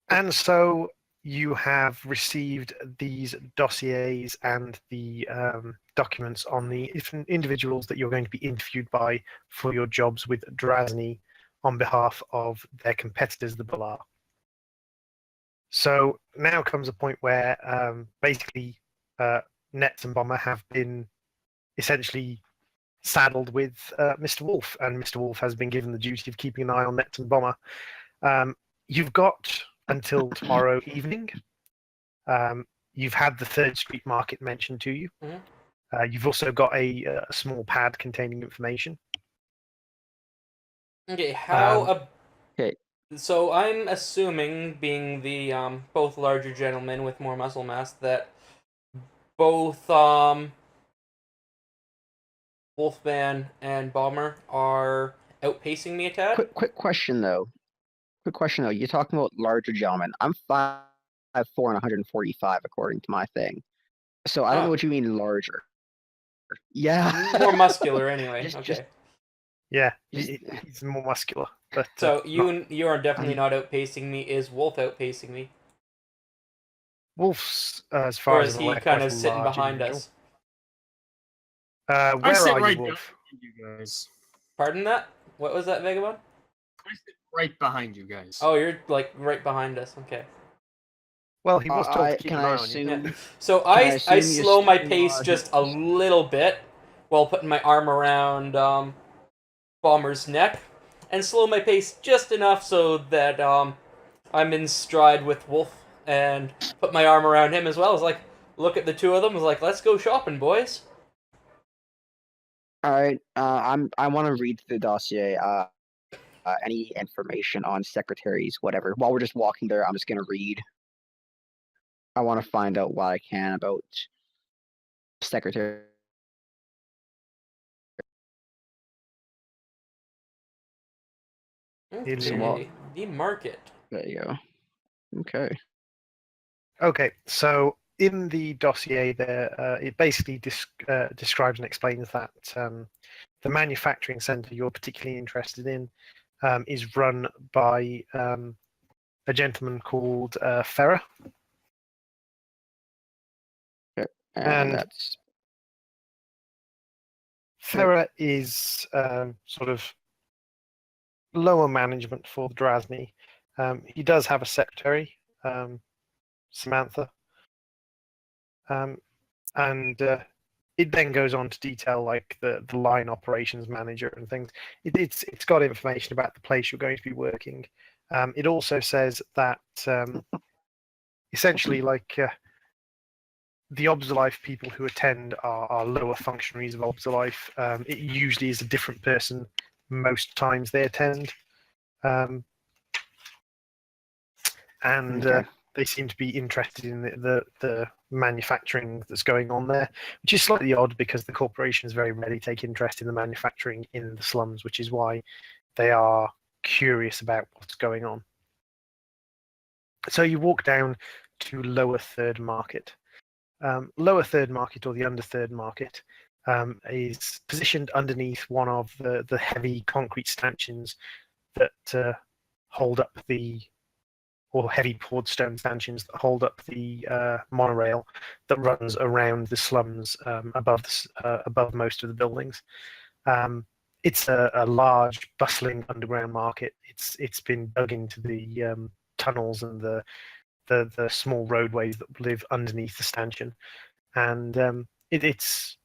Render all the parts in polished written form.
And so you have received these dossiers and the documents on the individuals that you're going to be interviewed by for your jobs with Drazni on behalf of their competitors, the Balar. So now comes a point where basically Nets and Bomber have been essentially saddled with Mr. Wolf, and Mr. Wolf has been given the duty of keeping an eye on Nets and Bomber. You've got until tomorrow evening. You've had the Third Street Market mentioned to you. Mhm. You've also got a small pad containing information. Okay, Okay. So I'm assuming, being the both larger gentlemen with more muscle mass, that both Wolfman and Bomber are outpacing me a tad. Quick question though. You're talking about larger gentlemen. I'm 5'4" and 145 according to my thing. So I don't know Oh, what you mean larger. Yeah. more muscular anyway. Just Okay. Yeah, Just- he's more muscular, but So not- you are definitely not outpacing me. Is Wolf outpacing me, Wolf's, as far or as is I'm he aware, kind quite of a sitting large behind individual. us? I Where sit are right you, Wolf? behind you guys. Pardon that? What was that, Vagabond? I sit right behind you guys. Oh, you're like right behind us. Okay. Well, he was told to keep can an I eye on you. Yeah. assume? So Can I I assume you're slow my still, pace just a little bit while putting my arm around Bomber's neck, and slow my pace just enough so that I'm in stride with Wolf, and put my arm around him as well. It's like, look at the two of them. It's like, let's go shopping, boys. All right. I want to read the dossier. Any information on secretaries, whatever. While we're just walking there, I'm just gonna read. I want to find out what I can about secretary. Okay. The market. There you go. Okay. Okay, so in the dossier there, it basically describes and explains that the manufacturing center you're particularly interested in is run by a gentleman called Ferrer. And that's Ferrer is sort of lower management for Drazni. He does have a secretary, Samantha, and it then goes on to detail like the line operations manager and things. It's got information about the place you're going to be working. It also says that essentially like the Obserlife people who attend are lower functionaries of Obserlife. It usually is a different person most times they attend. And okay. they seem to be interested in the manufacturing that's going on there, which is slightly odd because the corporation is very ready to take interest in the manufacturing in the slums, which is why they are curious about what's going on. So you walk down to lower third market. Lower third market, or the under third market, is positioned underneath one of the heavy concrete stanchions that hold up the, or heavy poured stone stanchions that hold up the monorail that runs around the slums above most of the buildings. It's a large, bustling underground market. It's been dug into the tunnels and the small roadways that live underneath the stanchion, and it's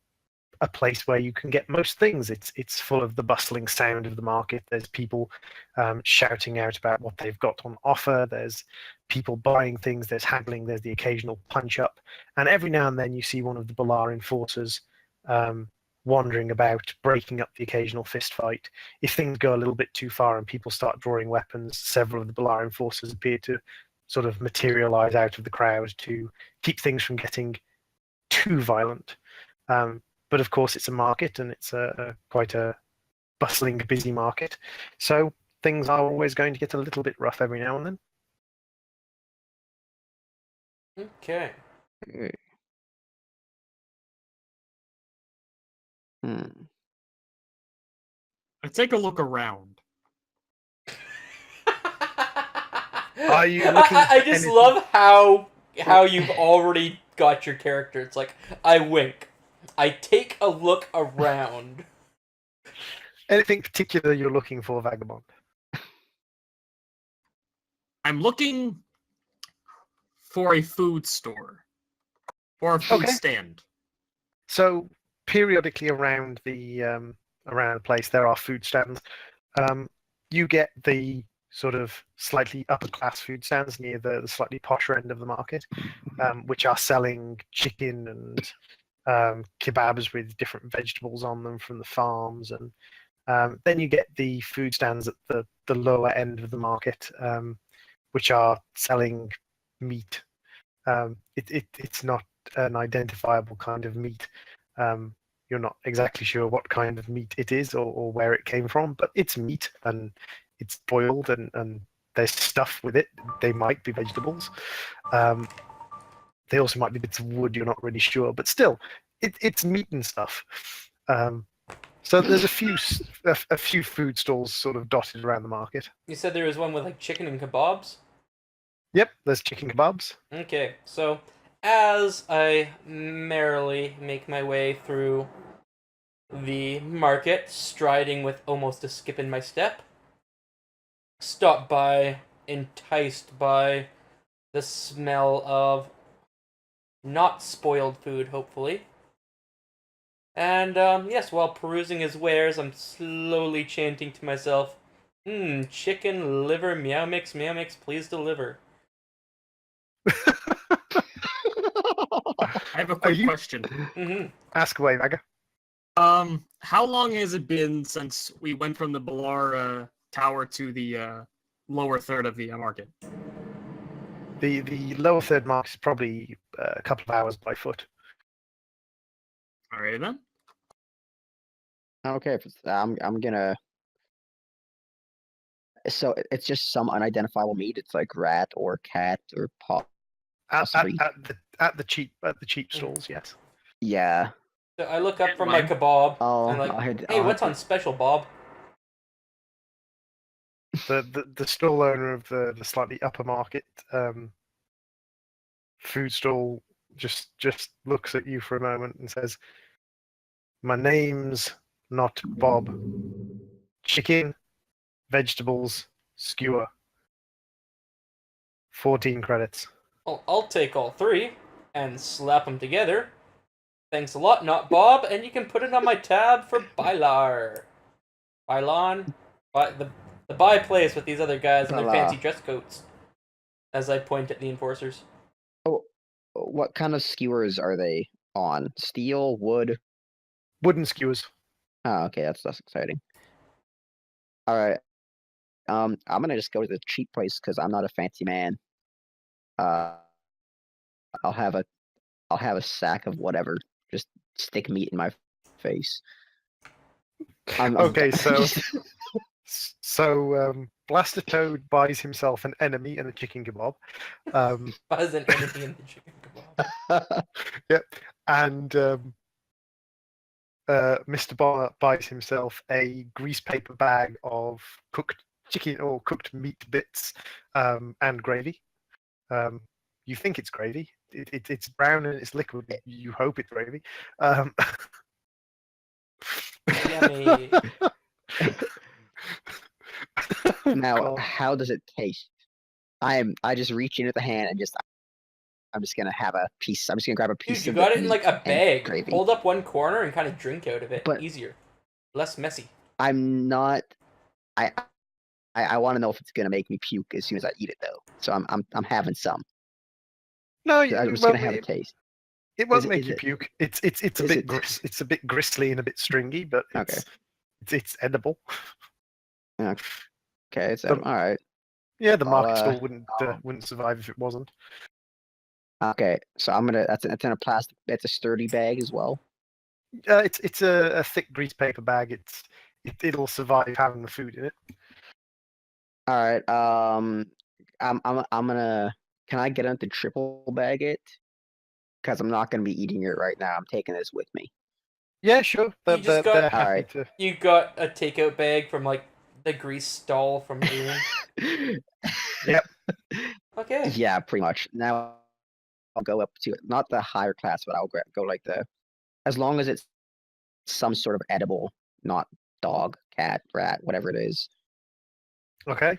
a place where you can get most things. It's full of the bustling sound of the market. There's people shouting out about what they've got on offer. There's people buying things. There's haggling. There's the occasional punch up, and every now and then you see one of the Balar enforcers wandering about, breaking up the occasional fist fight. If things go a little bit too far and people start drawing weapons, several of the Balar enforcers appear to sort of materialize out of the crowd to keep things from getting too violent. But of course, it's a market, and it's quite a bustling, busy market. So things are always going to get a little bit rough every now and then. Okay. I take a look around. Are you looking I for just anything- love how you've already got your character. It's like, I wink. I take a look around. anything particular you're looking for, Vagabond? I'm looking for a food store or a food Okay. stand. So periodically around the place, there are food stands. You get the sort of slightly upper class food stands near the slightly posher end of the market, which are selling chicken and kebabs with different vegetables on them from the farms, and then you get the food stands at the lower end of the market, which are selling meat. It's not an identifiable kind of meat. You're not exactly sure what kind of meat it is or where it came from, but it's meat and it's boiled and there's stuff with it. They might be vegetables. They also might be bits of wood. You're not really sure, but still, it's meat and stuff. So there's a few food stalls sort of dotted around the market. You said there was one with like chicken and kebabs? Yep, there's chicken kebabs. Okay, so as I merrily make my way through the market, striding with almost a skip in my step, stop by, enticed by the smell of not spoiled food, hopefully. And, yes, while perusing his wares, I'm slowly chanting to myself, chicken liver, meow mix, please deliver. I have a quick question. Mm-hmm. Ask away, Vaga. How long has it been since we went from the Balara Tower to the lower third of the market? The lower third mark is probably a couple of hours by foot. Alright then. Okay, I'm gonna. So it's just some unidentifiable meat. It's like rat or cat or paw. Possibly. At the cheap stalls, yes. Yeah. So I look up And from my mine. kebab, Oh, and like, I'll head- hey, I'll what's head on special, Bob? The stall owner of the slightly upper market food stall just looks at you for a moment and says, "My name's not Bob. Chicken, vegetables, skewer. 14 credits." Well, I'll take all three and slap them together. Thanks a lot, not Bob, and you can put it on my tab for Bylar. Bylon? The buy place with these other guys in their Bylar. fancy dress coats. As I point at the enforcers. What kind of skewers are they on? Steel, wood? Wooden skewers. Oh, okay, that's less exciting. All right. I'm gonna just go to the cheap place because I'm not a fancy man. I'll have a sack of whatever. Just stick meat in my face. Okay, so Blaster Toad buys himself an enemy and a chicken kebab. Buzz and anything in the chicken kebab. Yep, and Mr. Bomber buys himself a grease paper bag of cooked chicken or cooked meat bits and gravy. You think it's gravy. It's brown and it's liquid. You hope it's gravy. Yummy. Now, God. how does it taste? I just reach in with the hand and I'm just gonna have a piece. I'm just gonna grab a piece Dude, you of got the it in meat like a and bag. gravy. Hold up one corner and kind of drink out of it. But- Easier. Less messy. I'm not. I want to know if it's gonna make me puke as soon as I eat it though. So I'm having some. No, I'm just well, gonna have a taste. it won't Is it- make is you it- puke. It's a is bit it- it's a bit gristly and a bit stringy, but Okay. it's edible. Okay, so But- all right. Yeah, the I'll, market stall wouldn't survive if it wasn't. Okay, so I'm gonna. That's in a plastic. That's a sturdy bag as well. It's a thick grease paper bag. It'll survive having the food in it. All right. I'm gonna. Can I get him to triple bag it? Because I'm not gonna be eating it right now. I'm taking this with me. Yeah, sure. They're, You just they're, got- they're happy Alright. to. You got a takeout bag from like the grease stall from Dune. Yep. Okay. Yeah, pretty much. Now I'll go up to not the higher class, but I'll go like as long as it's some sort of edible, not dog, cat, rat, whatever it is. Okay.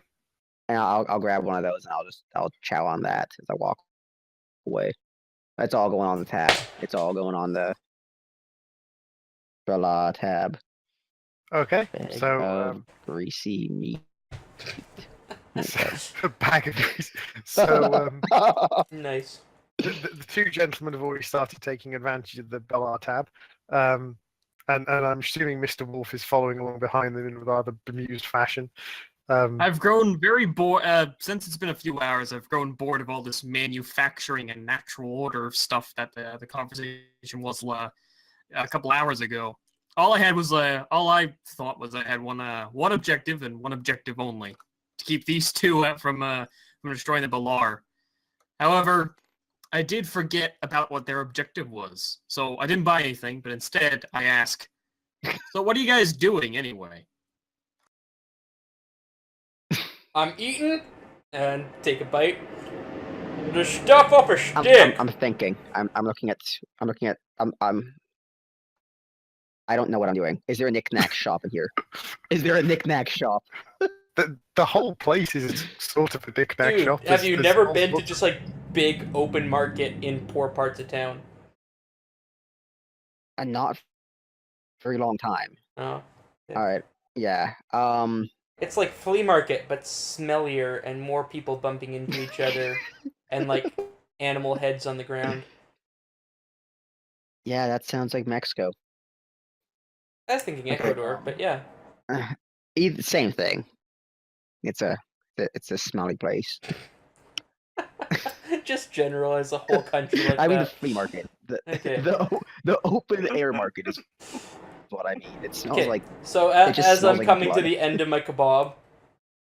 And I'll grab one of those and I'll chow on that as I walk away. That's all going on the tab. It's all going on the tab. Okay. Bag So of greasy meat. Okay. a bag of these. So Nice. the two gentlemen have already started taking advantage of the Bellar tab. And I'm assuming Mr. Wolf is following along behind them in rather bemused fashion. I've grown very bored since it's been a few hours. I've grown bored of all this manufacturing and natural order stuff that the conversation was a couple hours ago. All I thought was I had one objective and one objective only, to keep these two from destroying the Balar. However, I did forget about what their objective was, so I didn't buy anything. But instead, I ask, "So what are you guys doing anyway?" I'm eating and take a bite. The stuff off a stick. I'm thinking. I'm looking at. I don't know what I'm doing. Is there a knick-knack shop in here? Is there a knick-knack shop? The whole place is sort of a knick-knack Dude, shop. have you There's never all been to sorts- just like big open market in poor parts of town? A not very long time. Oh. All right. Yeah. It's like flea market, but smellier and more people bumping into each other and like animal heads on the ground. Yeah, that sounds like Mexico. I was thinking Okay. Ecuador, but yeah. Same thing. It's a smelly place. Just generalize the whole country like I mean the that. flea market. Okay. The open air market is what I mean. It smells Okay, like so it just as smells I'm like coming to blood. the end of my kebab,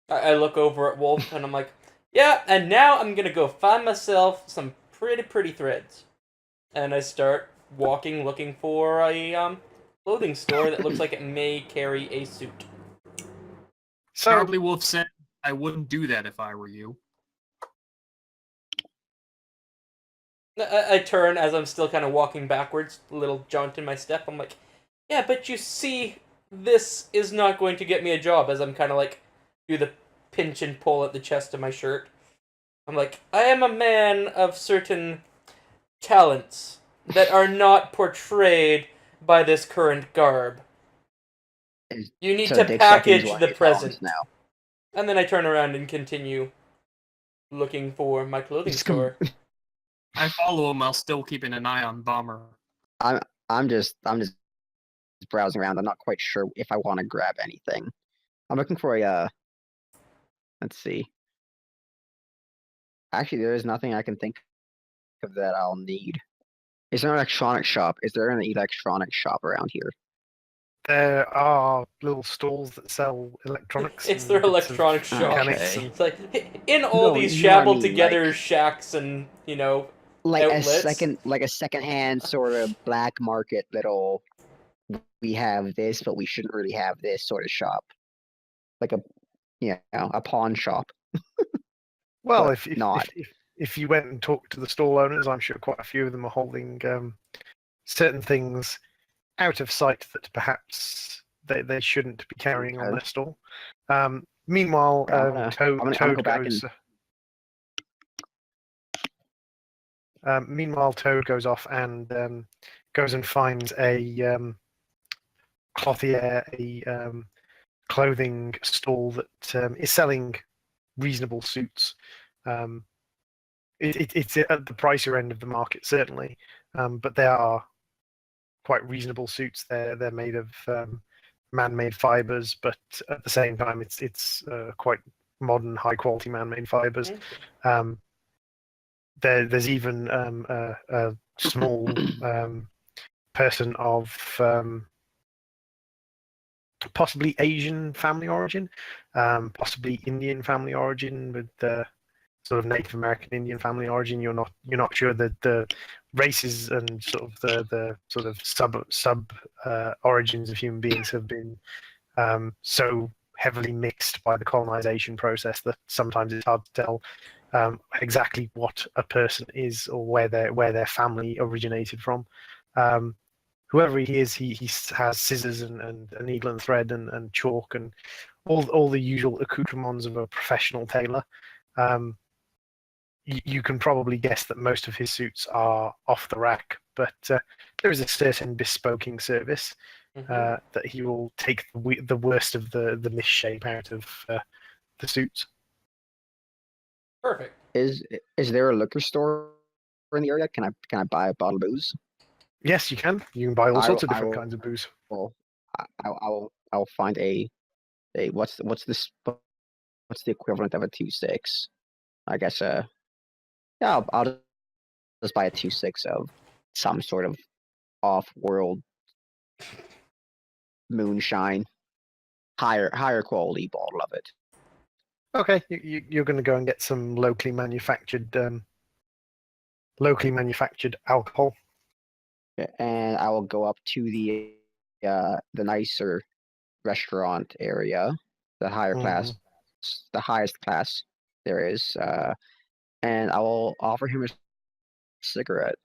I look over at Wolf and I'm like, yeah, and now I'm gonna go find myself some pretty threads. And I start walking looking for a clothing store that looks like it may carry a suit. So Sharply Wolf said, "I wouldn't do that if I were you." I turn as I'm still kind of walking backwards, a little jaunt in my step. I'm like, yeah, but you see, this is not going to get me a job, as I'm kind of like, do the pinch and pull at the chest of my shirt. I'm like, I am a man of certain talents that are not portrayed by this current garb. You need So to dick package sucking's one of the your talents present. now. And then I turn around and continue looking for my clothing Just come- store. I follow him while still keeping an eye on Bomber. I'm just browsing around. I'm not quite sure if I want to grab anything. I'm looking for a let's see. Actually, there is nothing I can think of that I'll need. Is there an electronic shop? Is there an electronic shop around here? there are little stalls that sell electronics. It's and their bits of electronic shop. mechanics Okay. and- It's like, in all No, these you know what I shabbled mean, together like- shacks and, you know, Like outlets. a secondhand sort of black market little. We have this, but we shouldn't really have this sort of shop. Like a pawn shop. Well, but if not. if you went and talked to the stall owners, I'm sure quite a few of them are holding certain things out of sight that perhaps they shouldn't be carrying on Okay. their stall. Meanwhile, I'm gonna Toad go back goes. Meanwhile, Toad goes off and goes and finds a clothier, a clothing stall that is selling reasonable suits. It's at the pricier end of the market, certainly, but they are quite reasonable suits. They're made of man-made fibers, but at the same time, it's quite modern, high-quality man-made fibers. There's even a small person of possibly Asian family origin, possibly Indian family origin, with sort of Native American Indian family origin. You're not sure that the races and sort of the sort of sub origins of human beings have been so heavily mixed by the colonization process that sometimes it's hard to tell exactly what a person is or where their family originated from. Whoever he is, he has scissors and a needle and thread and chalk and all the usual accoutrements of a professional tailor. You can probably guess that most of his suits are off the rack, but there is a certain bespoking service that he will take the worst of the misshape out of the suits. Perfect. Is there a liquor store in the area? Can I buy a bottle of booze? Yes, you can. You can buy all I sorts of I different will- kinds of booze. Well, I'll find a what's the equivalent of a 2.6? I guess yeah, I'll just buy a 2.6 of some sort of off-world moonshine, higher quality bottle of it. Okay, you're going to go and get some locally manufactured alcohol. And I will go up to the nicer restaurant area, the higher class, the highest class there is, and I will offer him a cigarette.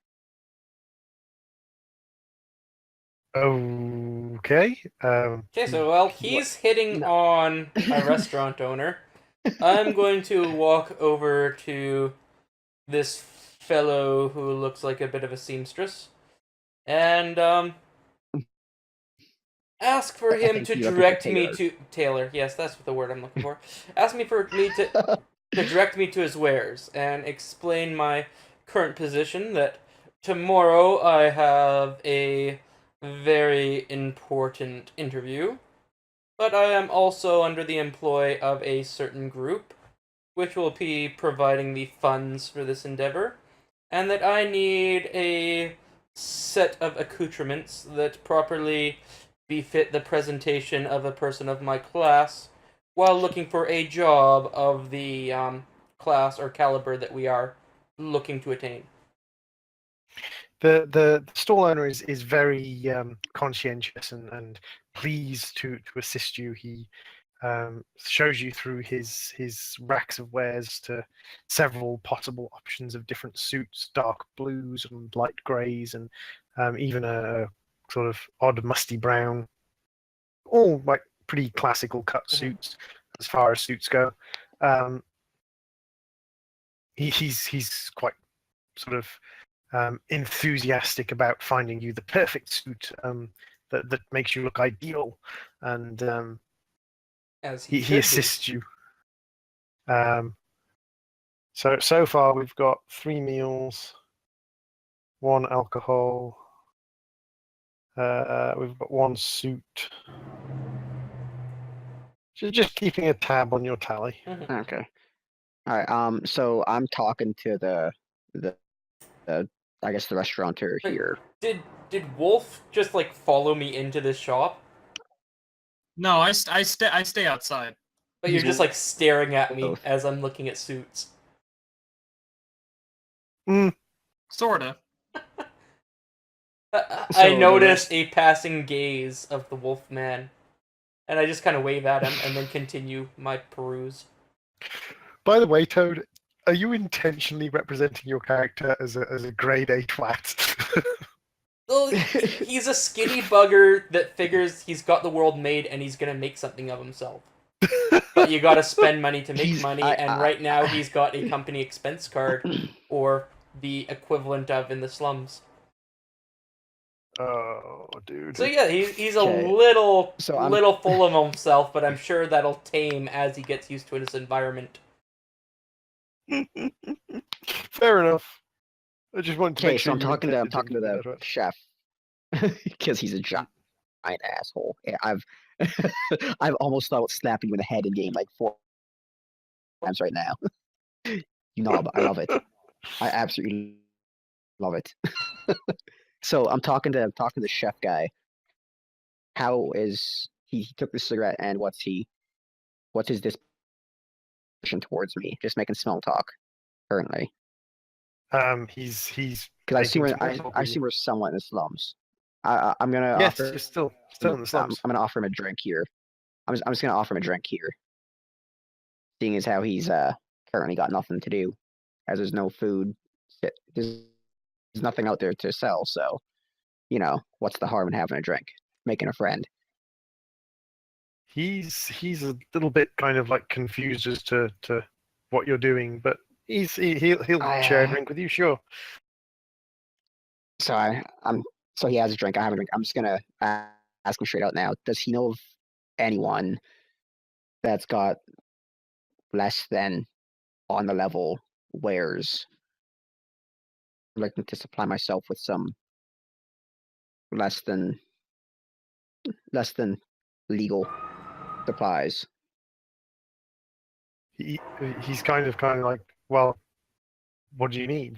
Okay. Okay, so while he's hitting No. on a restaurant owner, I'm going to walk over to this fellow who looks like a bit of a seamstress and ask for I him think to you're looking for direct me Taylor. to Taylor. Yes, that's the word I'm looking for. Ask me for me to direct me to his wares and explain my current position that tomorrow I have a very important interview, but I am also under the employ of a certain group which will be providing the funds for this endeavor, and that I need a set of accoutrements that properly befit the presentation of a person of my class while looking for a job of the class or caliber that we are looking to attain. The stall owner is very conscientious and pleased to assist you. He shows you through his racks of wares to several possible options of different suits, dark blues and light greys, and even a sort of odd musty brown, all like pretty classical cut suits as far as suits go. Um, he's quite sort of enthusiastic about finding you the perfect suit that makes you look ideal, and As he should be. assists you. So far we've got 3 meals, 1 alcohol. We've got 1 suit. Just keeping a tab on your tally. Okay. All right. So I'm talking to the I guess the restaurateur Wait. here. Did Wolf just like follow me into this shop? No, I stay outside. But you're just like staring at me Both. as I'm looking at suits. Sorta. I So the notice a passing gaze of the wolf man, and I just kind of wave at him and then continue my peruse. By the way, Toad, are you intentionally representing your character as a grade A twat? Well, he's a skinny bugger that figures he's got the world made and he's gonna make something of himself. But you gotta spend money to make money, and right now he's got a company expense card, or the equivalent of in the slums. Oh, dude. So yeah, he's a Okay. little So I'm- little full of himself, but I'm sure that'll tame as he gets used to his environment. Fair enough. I just wanted to Okay, make so sure I'm you talking to intended to do the that. chef because he's a giant asshole. Yeah, I've almost thought slapping him in the head in game like 4 times right now. You knob, I love it. I absolutely love it. So I'm talking to the chef guy. How is he took the cigarette and what's his disposition towards me? Just making small talk currently. He's Because I assume making small talk I with you. assume we're somewhat in the slums. I'm gonna Yes, offer you're still in the slums. I'm gonna offer him a drink here. I'm just gonna offer him a drink here. Seeing as how he's currently got nothing to do, as there's no food. There's nothing out there to sell, so what's the harm in having a drink, making a friend? He's a little bit kind of like confused as to what you're doing, but he'll share a drink with you, sure. So so he has a drink. I have a drink. I'm just gonna ask him straight out now. Does he know of anyone that's got less than on the level wares? I'm looking to supply myself with some less than legal supplies. He's kind of like, well, what do you need?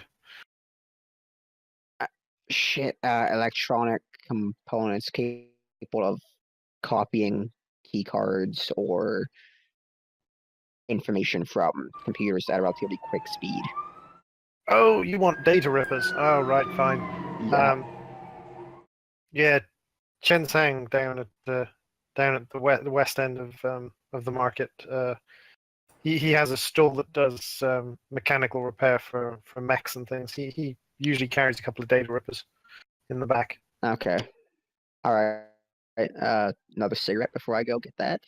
Electronic components capable of copying key cards or information from computers at a relatively quick speed. Oh, you want data rippers? Oh, right, fine. Yeah. Yeah, Chen Sang down at the west end of the market. He has a stall that does mechanical repair for mechs and things. He usually carries a couple of data rippers in the back. Okay. All right. Another cigarette before I go get that.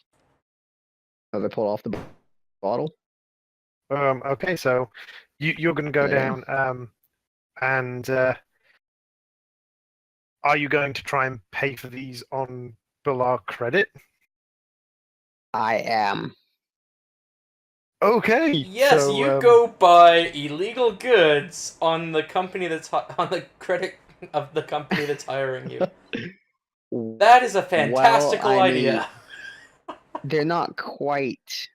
Another pull off the bottle. Okay, so you're going to go down, and are you going to try and pay for these on Bilar credit? I am. Okay. Yes, so, you go buy illegal goods on the company on the credit of the company that's hiring you. That is a fantastical idea. They're not quite,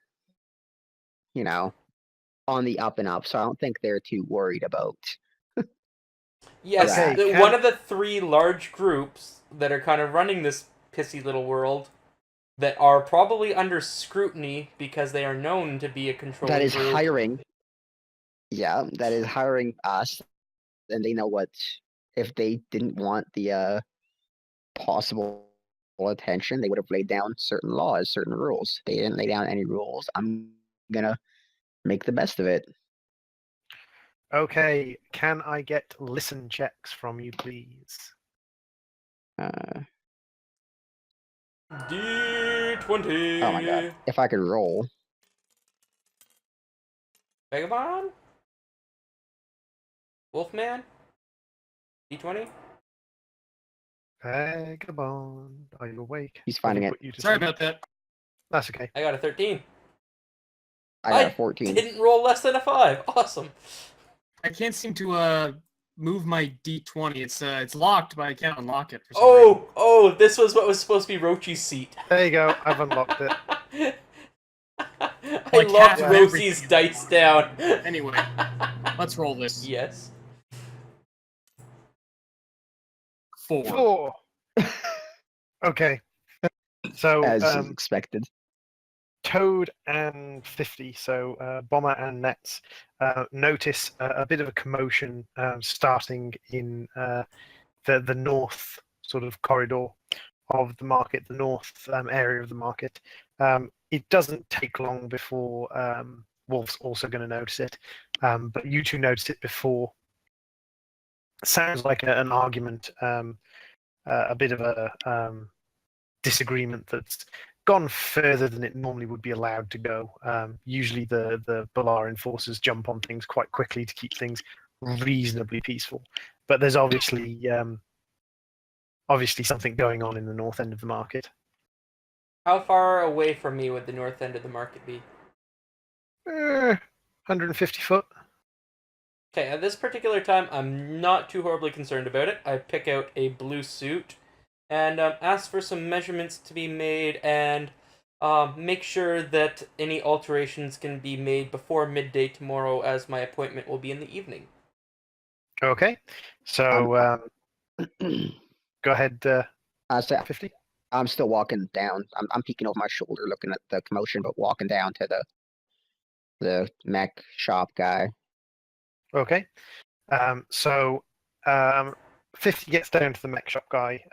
on the up and up, so I don't think they're too worried about. Yes, Okay, one of the 3 large groups that are kind of running this pissy little world that are probably under scrutiny because they are known to be a controlling That is group. hiring. Yeah, that is hiring us, and they know what. If they didn't want the possible attention, they would have laid down certain laws, certain rules. They didn't lay down any rules. I'm gonna make the best of it. Okay, can I get listen checks from you, please? D20. Oh my god! If I could roll. Vagabond? Wolfman? D20? Vagabond, are you awake? He's finding it. Sorry about that. That's okay. I got a 13. I got a 14. Didn't roll less than a 5. Awesome. I can't seem to move my D20. It's locked, but I can't unlock it. For some reason. Oh, this was what was supposed to be Rochi's seat. There you go. I've unlocked it. I Like locked half of Rosie's everything. dice down. Anyway, let's roll this. Yes. 4. Okay. So, As expected. Toad and 50, so Bomber and Nets, notice a bit of a commotion starting in the north sort of corridor of the market, the north area of the market. It doesn't take long before Wolf's also going to notice it, but you two notice it before. Sounds like an argument, a bit of a disagreement that's gone further than it normally would be allowed to go. Usually the Bilar enforcers jump on things quite quickly to keep things reasonably peaceful. But there's obviously something going on in the north end of the market. How far away from me would the north end of the market be? 150 foot. Okay, at this particular time, I'm not too horribly concerned about it. I pick out a blue suit and ask for some measurements to be made and make sure that any alterations can be made before midday tomorrow, as my appointment will be in the evening. Okay, so go ahead. 50. I'm still walking down. I'm peeking over my shoulder, looking at the commotion, but walking down to the mech shop guy. Okay, so 50 gets down to the mech shop guy.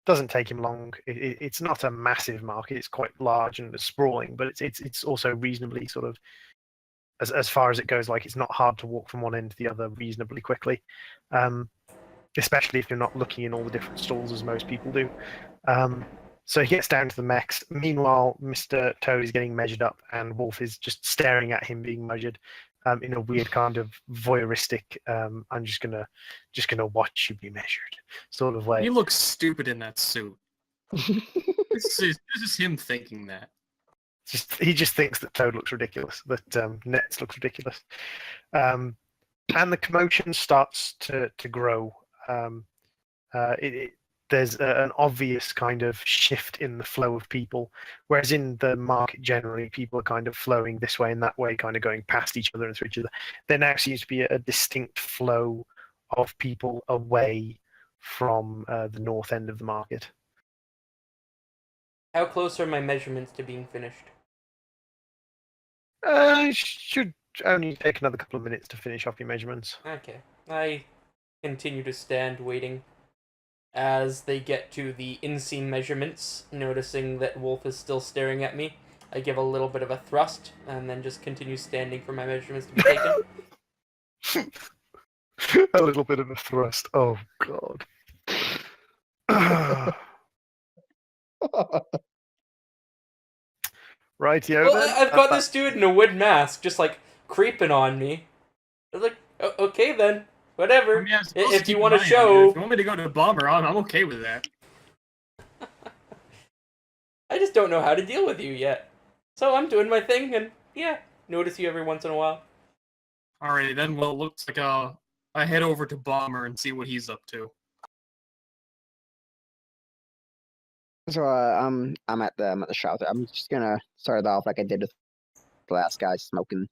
Doesn't take him long. It's not a massive market. It's quite large and sprawling, but it's also reasonably sort of as far as it goes, like it's not hard to walk from one end to the other reasonably quickly, especially if you're not looking in all the different stalls as most people do. So he gets down to the mechs. Meanwhile, Mr. Toad is getting measured up, and Wolf is just staring at him being measured in a weird kind of voyeuristic. I'm just gonna watch you be measured sort of way. He looks stupid in that suit. This is him thinking that. He just thinks that Toad looks ridiculous, that Nets looks ridiculous, and the commotion starts to grow. There's an obvious kind of shift in the flow of people, whereas in the market generally, people are kind of flowing this way and that way, kind of going past each other and through each other. There now seems to be a distinct flow of people away from the north end of the market. How close are my measurements to being finished? Should only take another couple of minutes to finish off your measurements. Okay. I continue to stand waiting as they get to the inseam measurements, noticing that Wolf is still staring at me. I give a little bit of a thrust and then just continue standing for my measurements to be taken. A little bit of a thrust. Oh, God. Rightio Well, then. I've got this dude in a wood mask just like creeping on me. I was like, okay then, whatever. I mean, If you want to If show, you want me to go to Bomber, I'm okay with that. I just don't know how to deal with you yet. So I'm doing my thing, and yeah, notice you every once in a while. Alrighty then. Well, it looks like I head over to Bomber and see what he's up to. So I'm at the shop. I'm just gonna start it off like I did with the last guy, smoking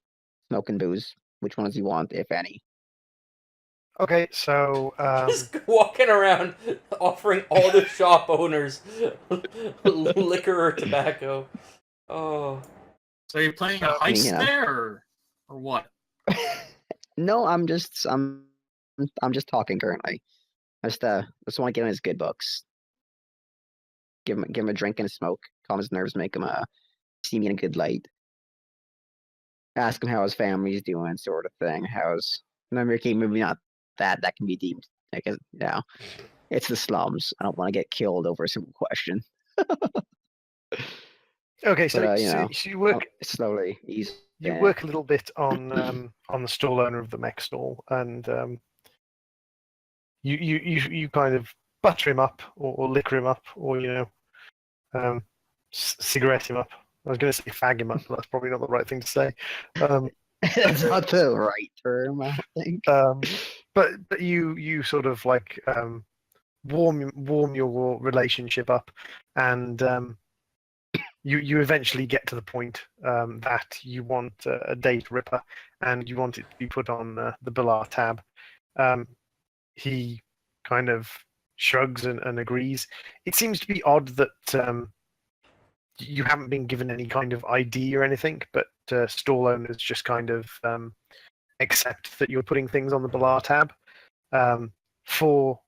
booze. Which ones you want, if any? Okay, so Just walking around offering all the shop owners liquor or tobacco. Oh. So you're playing a I mean, heist you know. there, or what? No, I'm just talking currently. I just want to get him his good books. Give him a drink and a smoke, calm his nerves, make him see me in a good light. Ask him how his family's doing, sort of thing. Maybe not that can be deemed like it's the slums. I don't want to get killed over a simple question. okay, so, But, so you work slowly, easy. you work a little bit on the stall owner of the mech stall, and you kind of butter him up or liquor him up, or cigarette him up. I was going to say fag him up, but that's probably not the right thing to say. That's not the right term, I think. But you sort of like warm your relationship up, and you eventually get to the point that you want a data ripper, and you want it to be put on the Bilar tab. He kind of shrugs and agrees. It seems to be odd that you haven't been given any kind of ID or anything, but stall owners just kind of accept that you're putting things on the Bilar tab. For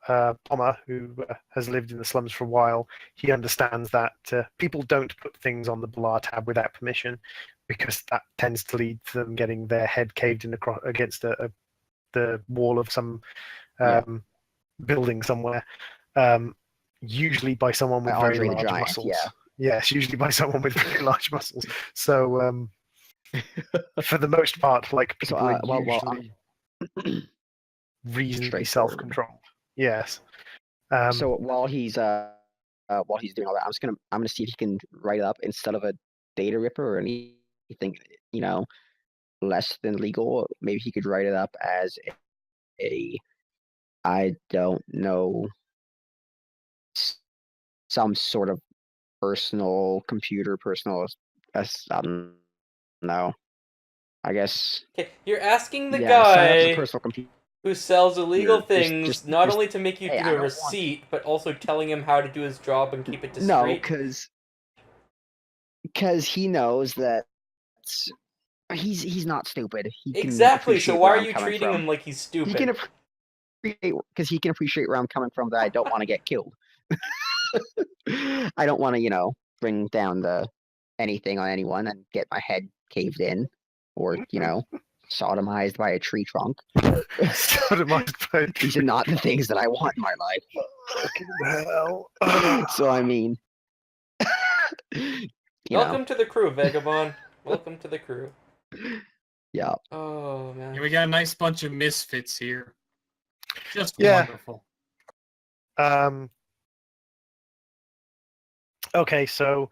Pommer, who has lived in the slums for a while, he understands that people don't put things on the Bilar tab without permission, because that tends to lead to them getting their head caved in against the wall of some building somewhere, usually by someone with very Andre the large Giant, muscles. yeah. Yes, usually by someone with very large muscles. So, for the most part, like people are usually reasonably self-controlled. Yes. So while he's doing all that, I'm gonna see if he can write up instead of a data ripper or anything, less than legal. Maybe he could write it up as a I don't know, some sort of personal computer, I don't know. I guess. Okay, you're asking the Sign up as a guy personal computer. who sells illegal things Just not only to make you hey, do I a don't receipt, but also telling him how to do his job and keep it discreet. No, because he knows that he's not stupid. He can Exactly. So appreciate why where are I'm you coming treating from. him like he's stupid? He can appreciate because he can appreciate where I'm coming from. That I don't want to get killed. I don't want to, bring down anything on anyone and get my head caved in. or sodomized by a tree trunk. Sodomized by a These are not the things that I want in my life. fucking hell. So I mean, Welcome to the crew, Vagabond. Welcome to the crew. Yeah. Oh man. Yeah, we got a nice bunch of misfits here. Just Yeah. wonderful. Okay, so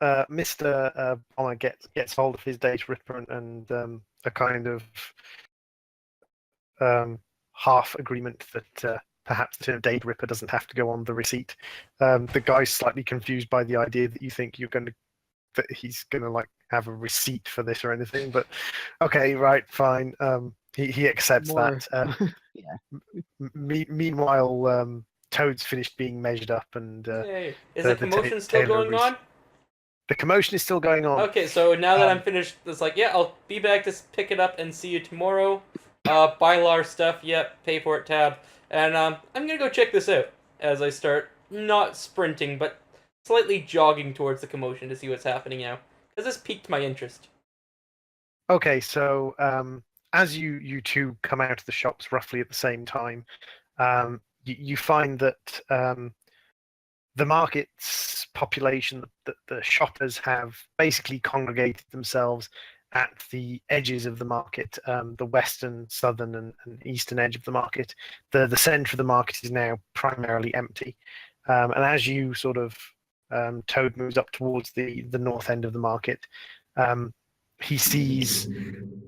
Mr. Bomber gets hold of his data ripper and a kind of half agreement that perhaps the term data ripper doesn't have to go on the receipt. The guy's slightly confused by the idea that you think that he's gonna like have a receipt for this or anything, but okay, right, fine. He accepts that. Yeah. Meanwhile, Toad's finished being measured up, and Yay. Is the commotion still tailor going on? The commotion is still going on. Okay, so now that I'm finished, it's like, yeah, I'll be back to pick it up and see you tomorrow. Buy our stuff, yep, pay for it tab. And I'm gonna go check this out as I start not sprinting, but slightly jogging towards the commotion to see what's happening now. Because this piqued my interest. Okay, so as you two come out of the shops roughly at the same time, you find that the market's population, the shoppers have basically congregated themselves at the edges of the market, the western, southern, and eastern edge of the market. The center of the market is now primarily empty. And as you sort of, Toad moves up towards the north end of the market, he sees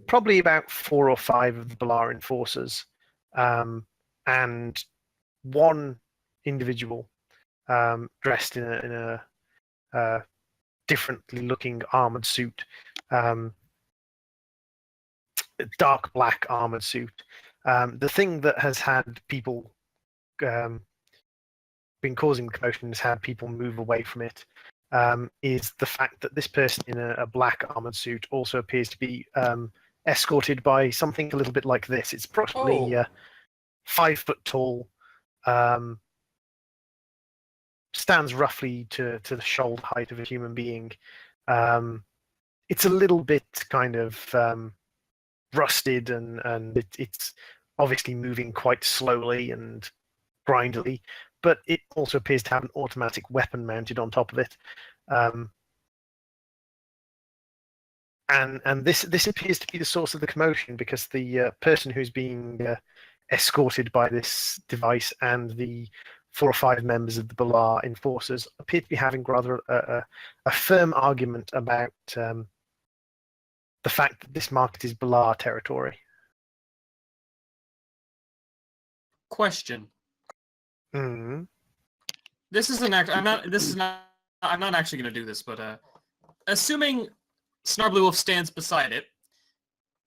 probably about 4 or 5 of the Balar enforcers, and one individual dressed in a differently looking armored suit, dark black armored suit. The thing that has had people been causing the commotion, has had people move away from it, is the fact that this person in a black armored suit also appears to be escorted by something a little bit like this. It's approximately 5 foot tall, stands roughly to the shoulder height of a human being. It's a little bit kind of rusted, and it's obviously moving quite slowly and grindily, but it also appears to have an automatic weapon mounted on top of it. And this appears to be the source of the commotion, because the person who's being escorted by this device and the 4 or 5 members of the Balar enforcers appear to be having rather a firm argument about the fact that this market is Balar territory. Question. Mm-hmm. This is an act. I'm not. This is not. I'm not actually going to do this, but assuming Snarbly Wolf stands beside it,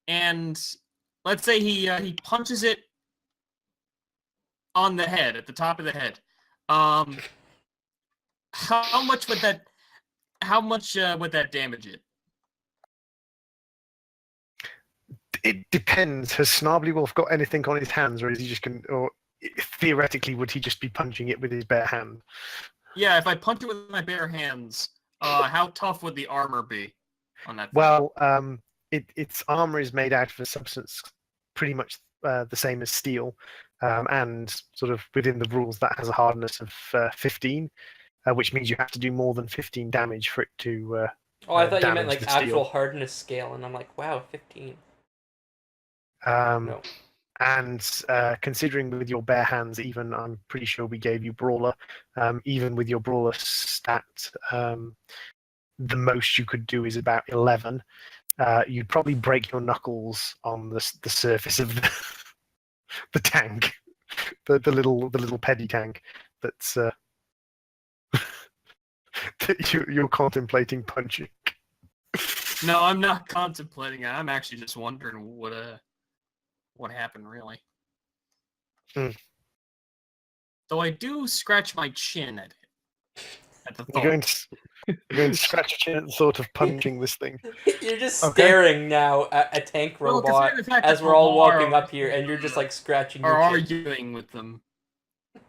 and let's say he punches it on the head, at the top of the head. How much would that? How much would that damage it? It depends. Has Snarbly Wolf got anything on his hands, or is he just going? Or theoretically, would he just be punching it with his bare hand? Yeah, if I punch it with my bare hands, how tough would the armor be on that thing? Well, its armor is made out of a substance pretty much the same as steel, and sort of within the rules that has a hardness of 15, which means you have to do more than 15 damage for it to. Oh, I thought you meant damage like the steel. actual hardness scale, and I'm like, wow, 15. No. And considering with your bare hands, even I'm pretty sure we gave you Brawler. Even with your Brawler stat, the most you could do is about 11. You'd probably break your knuckles on the surface of the tank, the little petty tank that's that you're contemplating punching. No, I'm not contemplating it. I'm actually just wondering what happened, really. Though I do scratch my chin at it. At the thought. You're going to scratch your chin at the thought of punching this thing. You're just Okay. staring now at a tank Well, robot considering the fact as that we're all Balar walking up here, and you're just like scratching are your chin. arguing with them.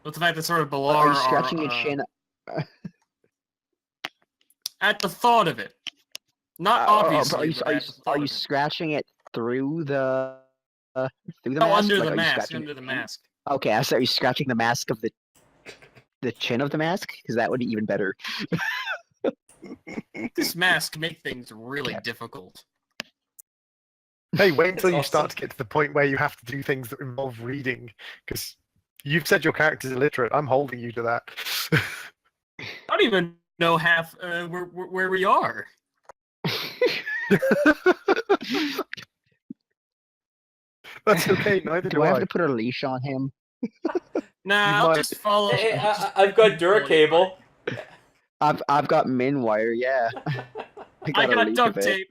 What's the fact that sort of Balar Are you scratching your chin? at the thought of it? Not obviously, but I had the thought are you of it. scratching it through the Oh, mask? under Like, the are you mask, scratching under the chin? mask. Okay, I said, are you scratching the mask of the chin of the mask? Because that would be even better. This mask make things really Yeah. difficult. Hey, wait until It's you start awesome. to get to the point where you have to do things that involve reading, because you've said your character's illiterate. I'm holding you to that. I don't even know half where we are. That's okay. Neither Do do I have I. to put a leash on him? Nah, You I'll might- just follow. Hey, I'll just I've got follow you Duracable. I've got min wire. Yeah, I got a got leak duct of it.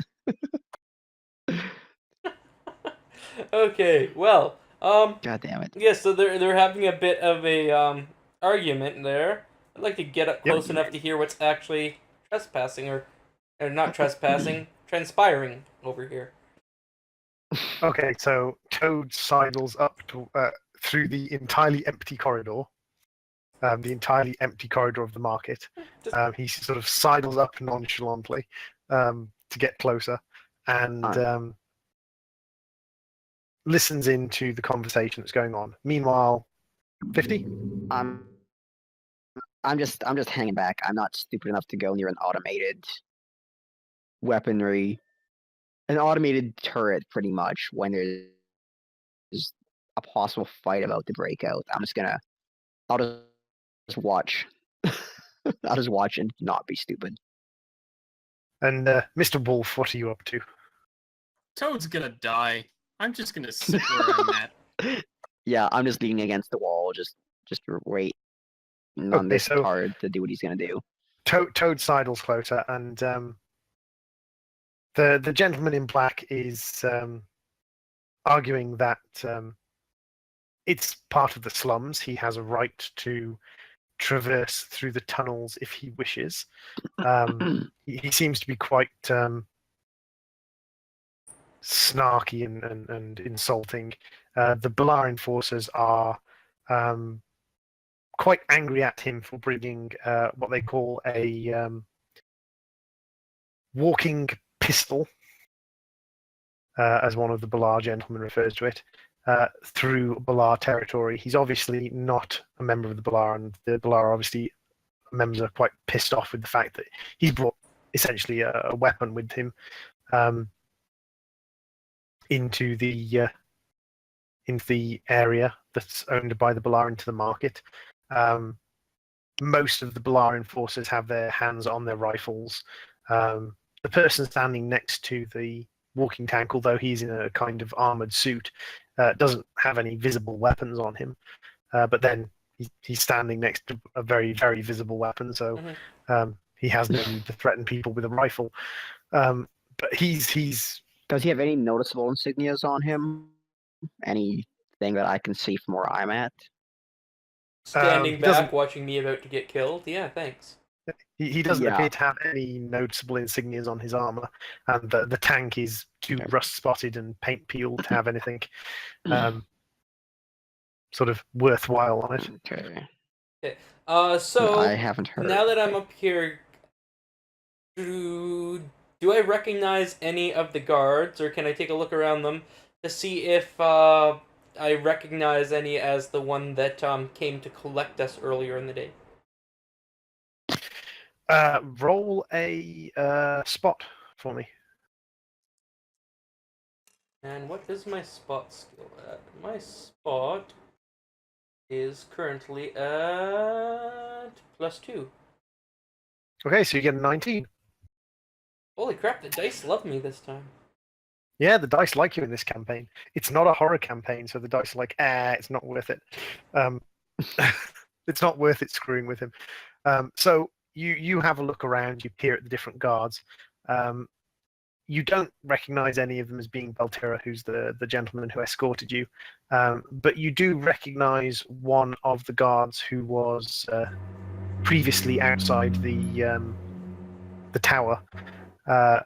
tape. Okay, well, God damn it. yeah, so they're having a bit of a argument there. I'd like to get up Yep. close enough to hear what's actually trespassing or not trespassing, transpiring over here. Okay, so Toad sidles up to, through the entirely empty corridor. The entirely empty corridor of the market. Just- He sort of sidles up nonchalantly to get closer and listens into the conversation that's going on. Meanwhile, 50? I'm just hanging back. I'm not stupid enough to go near an automated weaponry, an automated turret, pretty much. When there's a possible fight about to break out, I'll just watch. I'll just watch and not be stupid. And Mr. Wolf, what are you up to? Toad's gonna die. I'm just gonna sit where I'm at. Yeah, I'm just leaning against the wall, just waiting on Okay, this so- card to do what he's gonna do. Toad sidles closer, and the gentleman in black is arguing that it's part of the slums. He has a right to traverse through the tunnels if he wishes. He seems to be quite snarky and insulting. The Balar enforcers are quite angry at him for bringing what they call a walking pistol, as one of the Balar gentlemen refers to it, through Balar territory. He's obviously not a member of the Balar, and the Balar obviously members are quite pissed off with the fact that he's brought essentially a weapon with him into the area that's owned by the Balar, into the market. Most of the Balar enforcers have their hands on their rifles. The person standing next to the walking tank, although he's in a kind of armored suit, doesn't have any visible weapons on him. But then he's standing next to a very, very visible weapon, so he has no need to threaten people with a rifle. But he's Does he have any noticeable insignias on him? Anything that I can see from where I'm at? Standing he doesn't- back, watching me about to get killed. Yeah, thanks. he doesn't Yeah. appear to have any noticeable insignias on his armor, and the tank is too Okay. rust spotted and paint peeled to have anything sort of worthwhile on it. Okay. So I haven't heard. now that I'm up here, do I recognize any of the guards, or can I take a look around them to see if I recognize any as the one that came to collect us earlier in the day? Roll a spot for me. And what is my spot skill at? My spot is currently at +2. Okay, so you get a 19. Holy crap, the dice love me this time. Yeah, the dice like you in this campaign. It's not a horror campaign, so the dice are like, it's not worth it. It's not worth it screwing with him. So you have a look around, you peer at the different guards. You don't recognize any of them as being Beltira, who's the gentleman who escorted you. But you do recognize one of the guards who was previously outside the tower.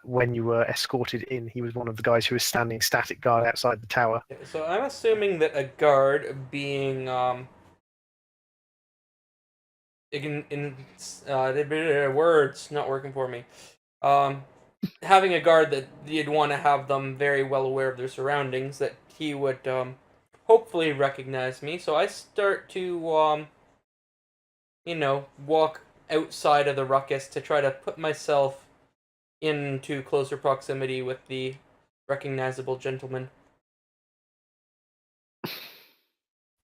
When you were escorted in, he was one of the guys who was standing static guard outside the tower. So I'm assuming that a guard being words not working for me. having a guard that you'd want to have them very well aware of their surroundings, that he would hopefully recognize me. So I start to walk outside of the ruckus to try to put myself into closer proximity with the recognizable gentleman.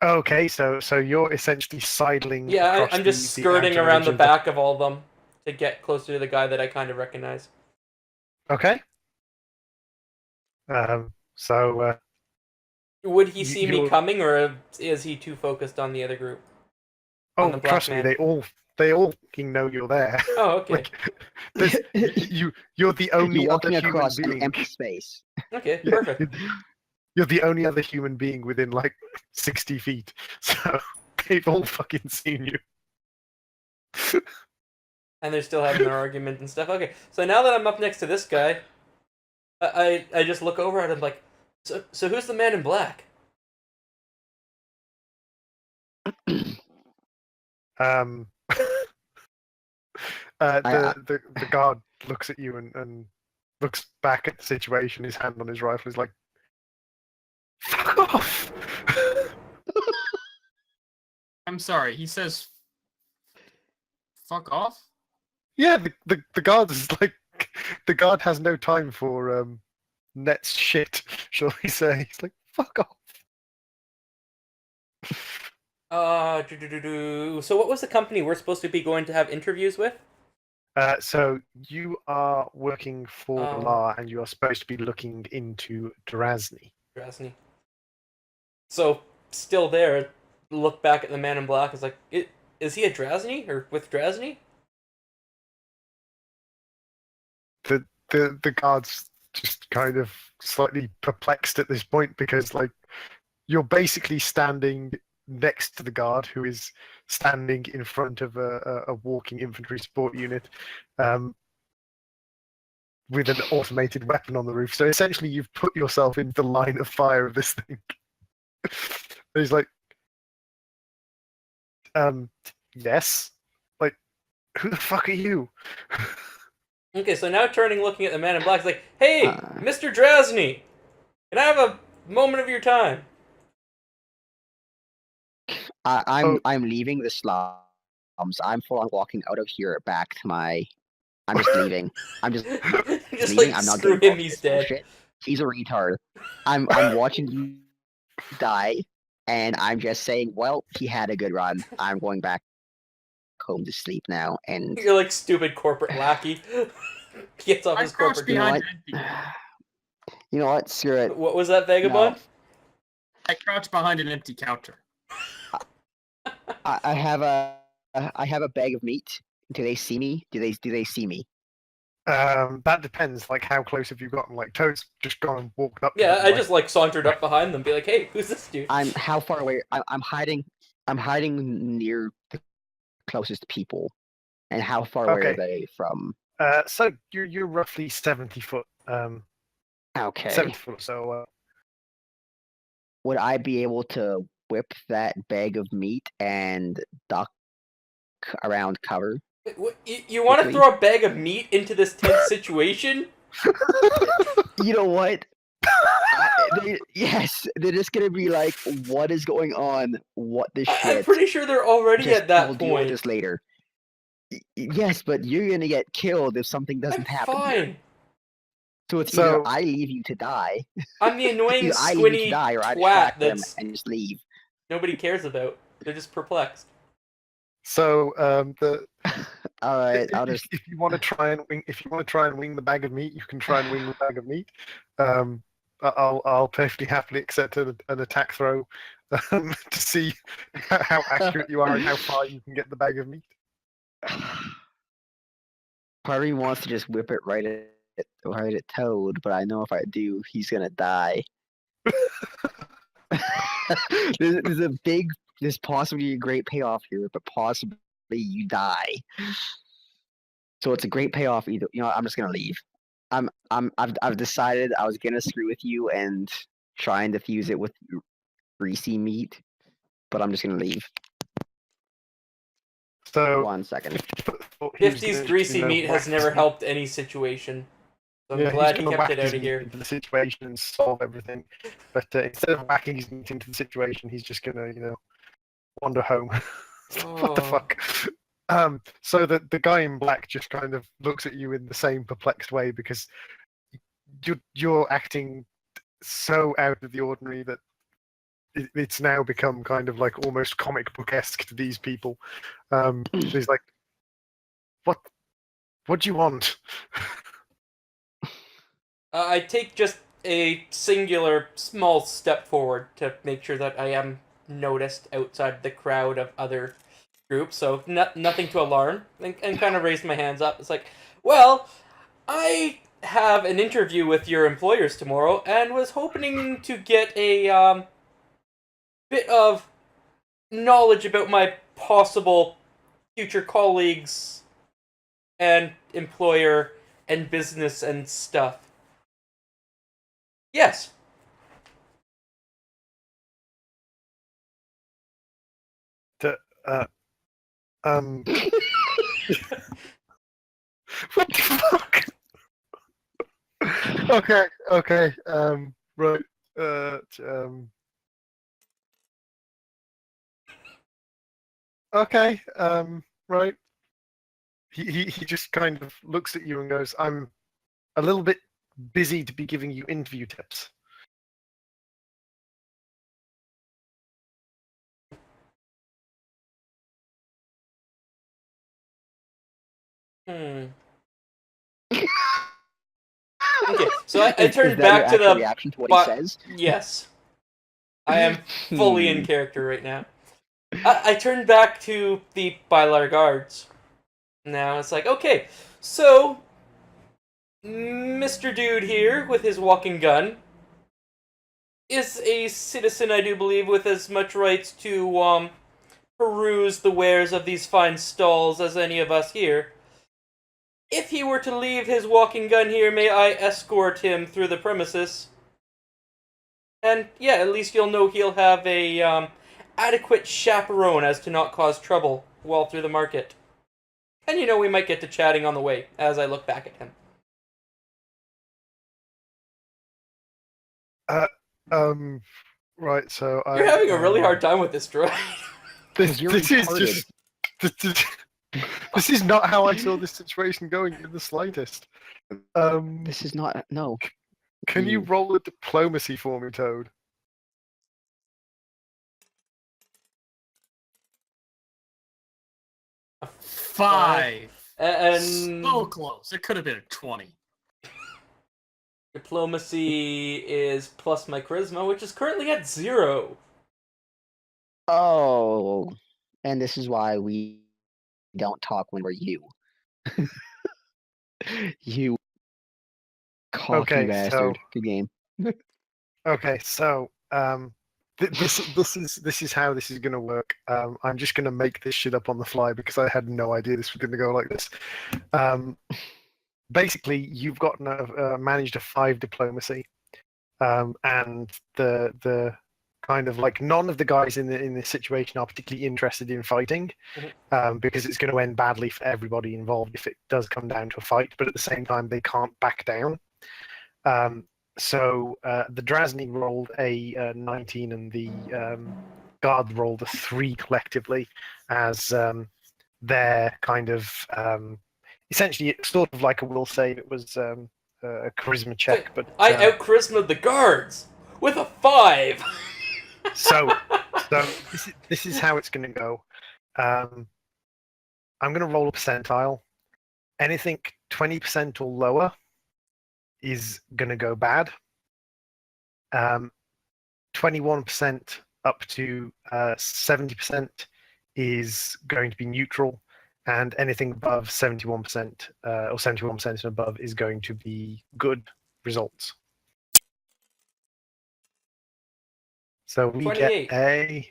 Okay, so you're essentially sidling Yeah, across I'm just the skirting outer around edge the of back of all of them to get closer to the guy that I kind of recognize. Okay. So Would he see me you're. coming, or is he too focused on the other group? On Oh, the black trust me, man? they all fucking know you're there. Oh, okay. Like, there's you're the only You're other walking human across an being. empty space. Okay, Yeah, perfect. you're the only other human being within like 60 feet. So they've all fucking seen you. And they're still having their argument and stuff. Okay, so now that I'm up next to this guy, I just look over at him like, so who's the man in black? Um, the guard looks at you and looks back at the situation. His hand on his rifle is like, "Fuck off!" I'm sorry. He says, "Fuck off." Yeah, the guard is like, the guard has no time for Net's shit, shall we say? He's like, "Fuck off." So what was the company we're supposed to be going to have interviews with? So you are working for Oh. Law, and you are supposed to be looking into Drazny. Drasny. So, still there, look back at the man in black, is like, is he a Drasny, or with Drasny? The guard's just kind of slightly perplexed at this point because like you're basically standing next to the guard who is standing in front of a walking infantry support unit with an automated weapon on the roof. So essentially you've put yourself in the line of fire of this thing. He's like, yes? Like, who the fuck are you? Okay, so now turning, looking at the man in black, is like, hey, Uh. Mr. Drasny, can I have a moment of your time? I'm leaving the slums. I'm full on walking out of here back to my. I'm just leaving. I'm just Just leaving. like, I'm not screw getting him, involved in he's this dead. bullshit. He's a retard. I'm watching you die, and I'm just saying, well, he had a good run. I'm going back home to sleep now, and You're like stupid corporate lackey. Gets off I his crouch corporate you know behind what? an empty. You know what? Screw it. What was that, Vagabond? I crouch behind an empty counter. I have a bag of meat. Do they see me? Do they see me? That depends. Like, how close have you gotten? Like, Toad's just gone and walked up. to Yeah, them, I like, just like sauntered up behind them, be like, hey, who's this dude? I'm how far away? I'm hiding. I'm hiding near the closest people. And how far away are Okay. they from? So you're roughly 70 foot. Okay. 70 foot. So Would I be able to whip that bag of meat and duck around cover? You want to Quickly. throw a bag of meat into this tense situation? You know what? Yes, they're just gonna be like, "What is going on? What the shit?" I'm pretty sure they're already Just at that we'll deal with point. this later. Yes, but you're gonna get killed if something doesn't I'm happen here. fine. So it's So- either I leave you to die, I'm the annoying, either I leave you to squinty die, or I twat distract them that's and just leave. nobody cares about. They're just perplexed. So All right, I'll just. if you want to try and wing the bag of meat, you can try and wing the bag of meat. I'll perfectly happily accept an attack throw to see how accurate you are and how far you can get the bag of meat. Part of me wants to just whip it right at Toad, but I know if I do, he's gonna die. There's possibly a great payoff here, but possibly you die. So it's a great payoff either. You know, I'm just gonna leave. I've decided I was gonna screw with you and try and defuse it with greasy meat, but I'm just gonna leave. So 1 second. 50's greasy meat has never helped any situation. So I'm Yeah, glad he's he going to kept whack it out his of meat here. into the situation and solve everything. But instead of whacking his meat into the situation, he's just going to, wander home. What the Oh. fuck? So the guy in black just kind of looks at you in the same perplexed way because you're acting so out of the ordinary that it's now become kind of like almost comic book-esque to these people. So he's like, what do you want? I take just a singular small step forward to make sure that I am noticed outside the crowd of other groups, so nothing to alarm, and kind of raise my hands up. It's like, well, I have an interview with your employers tomorrow, and was hoping to get a bit of knowledge about my possible future colleagues and employer and business and stuff. Yes. Uh, what the fuck? Okay. Right. Okay. Right. He just kind of looks at you and goes, "I'm a little bit busy to be giving you interview tips." Hmm. Okay, so I Is turned that back your to actual the. reaction to what he says? Yes. I am fully in Hmm. character right now. I turned back to the Bylar guards. Now it's like, okay, so Mr. Dude here with his walking gun is a citizen, I do believe, with as much rights to peruse the wares of these fine stalls as any of us here. If he were to leave his walking gun here, may I escort him through the premises? And yeah, at least you'll know he'll have a adequate chaperone as to not cause trouble while through the market. And we might get to chatting on the way as I look back at him. Right. So You're having a really hard time with this, Droid. This You're is retarded. just. This is not how I saw this situation going in the slightest. This is not no. Can you roll a diplomacy for me, Toad? Five. And So close. It could have been a 20. diplomacy is plus my charisma, which is currently at 0. Oh, and this is why we don't talk when we're you. You cocky Okay, bastard. Good game. So this is how this is going to work. I'm just going to make this shit up on the fly because I had no idea this was going to go like this. Basically, you've got managed a 5 diplomacy, and the kind of like none of the guys in this situation are particularly interested in fighting, because it's going to end badly for everybody involved if it does come down to a fight. But at the same time, they can't back down. So the Drazni rolled a 19 and the guard rolled a 3 collectively as their kind of essentially it's sort of like a will save. It was a charisma check, but I out-charisma'd the guards with a 5. so this is how it's going to go. I'm going to roll a percentile. Anything 20% or lower is going to go bad. 21% up to 70% is going to be neutral, and anything above 71% or 71% and above is going to be good results. So we 28. get a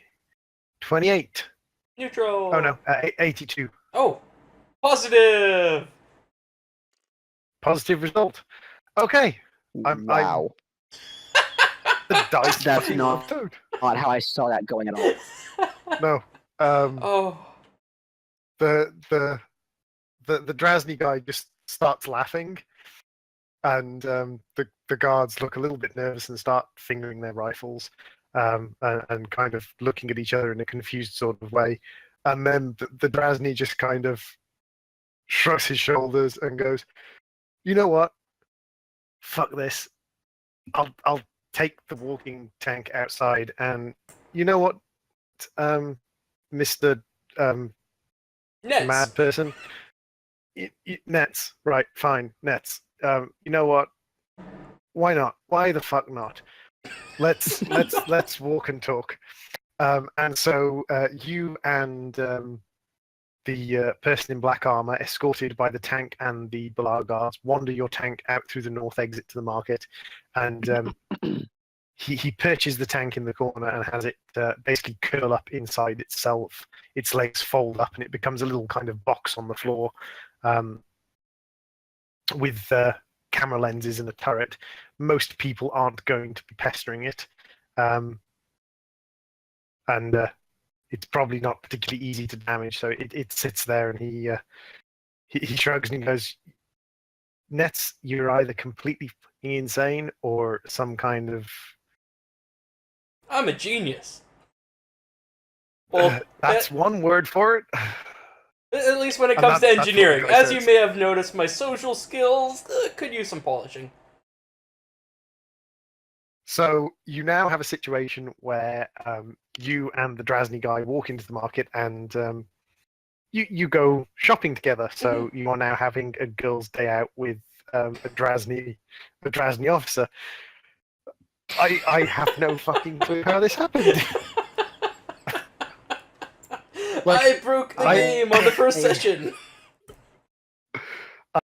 28. Neutral. Oh no, 82. Oh, positive. Positive result. Okay. Wow. The dice That's fucking not- Toad. Not how I saw that going at all. No. Oh. The Drazni guy just starts laughing, and the guards look a little bit nervous and start fingering their rifles, and kind of looking at each other in a confused sort of way. And then the Drazni just kind of shrugs his shoulders and goes, "You know what? Fuck this. I'll take the walking tank outside, and you know what, Mister Nets. Mad Person, Nets, right? Fine, Nets. You know what? Why not? Why the fuck not? Let's walk and talk." And so you and the person in black armor, escorted by the tank and the Balar guards, wander your tank out through the north exit to the market, and he perches the tank in the corner and has it basically curl up inside itself. Its legs fold up, and it becomes a little kind of box on the floor, with camera lenses and a turret. Most people aren't going to be pestering it, and it's probably not particularly easy to damage. So it sits there, and he shrugs and he goes, "Nets, you're either completely fucking insane or some kind of..." I'm a genius. Well, that's one word for it. At least when it And comes to that's what the engineering. guy As you says. may have noticed, my social skills could use some polishing. So you now have a situation where you and the Drazni guy walk into the market, and you go shopping together. So you are now having a girls' day out with a Drazni officer. I have no fucking clue how this happened. I broke the game on the first session.